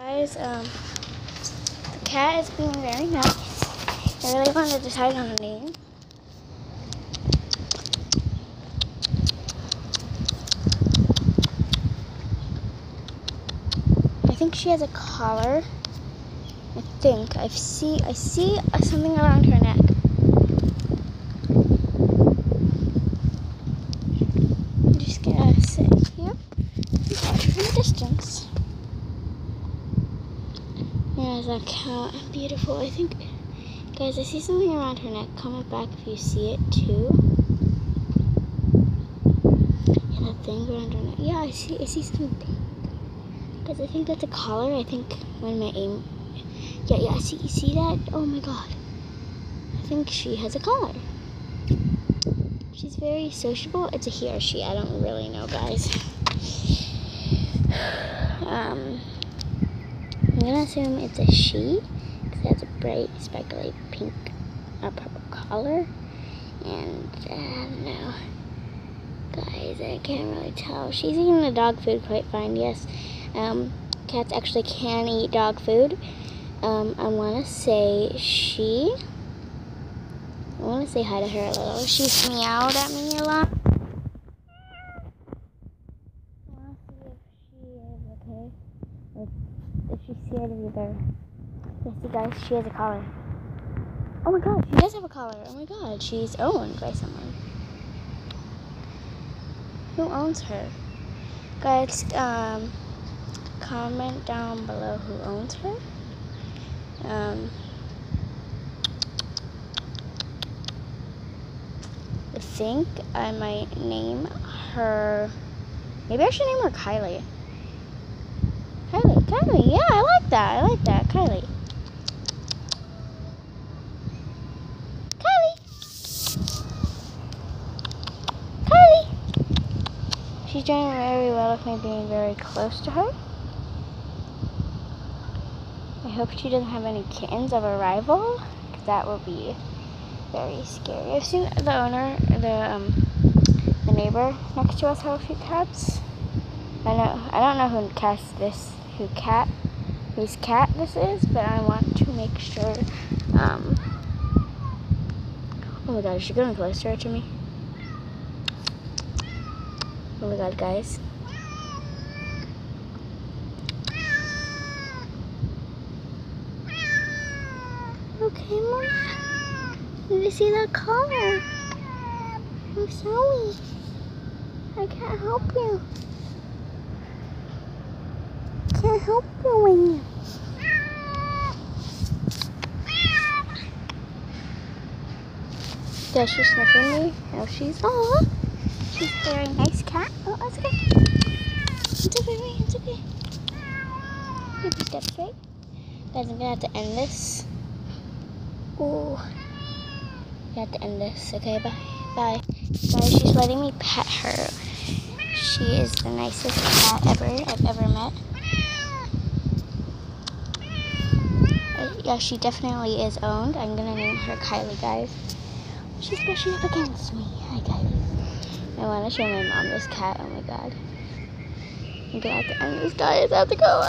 Guys, the cat is being very nice. I really want to decide on a name. I think she has a collar. I see something around her neck. I'm just gonna sit here and watch her from a distance. There's a cat, beautiful. I think, guys, I see something around her neck. Comment back if you see it too. Yeah, that thing around her neck. Yeah, I see something. Guys, I think that's a collar. I think when my aim. Yeah, see that? Oh my god. I think she has a collar. She's very sociable. It's a he or she. I don't really know, guys. I'm gonna assume it's a she because it has a bright, sparkly pink or purple collar. And no, guys, I can't really tell. She's eating the dog food quite fine. Yes, cats actually can eat dog food. I want to say she. I want to say hi to her a little. She's meowed at me a lot. I want to see if she is okay. Or if she's scared of either. Yes, you guys, she has a collar. Oh my god, she does have a collar. Oh my god, she's owned by someone. Who owns her? Guys, comment down below who owns her. I think I might name her, maybe I should name her Kylie. Kylie, yeah, I like that, Kylie. She's doing very well with me being very close to her. I hope she doesn't have any kittens of a rival, because that would be very scary. I've seen the owner, the neighbor next to us have a few cats. I don't know whose cat this is, but I want to make sure. Oh my god, is she getting closer to me? Oh my god, guys. Okay, Mom. Did you see that collar? I'm sorry. I can't help you. Can't help you when you. Yeah, she's sniffing me. Oh, she's a very nice cat. Oh, that's okay. It's okay, baby. It's okay. Baby step straight. Guys, I'm gonna have to end this. Ooh. I have to end this. Okay, bye. Bye. Guys, she's letting me pet her. She is the nicest cat I've ever met. Yeah, she definitely is owned. I'm gonna name her Kylie, guys. She's brushing up against me. Hi, Kylie. I want to show my mom this cat. Oh my god. I'm gonna have to end this, guys. I have to go.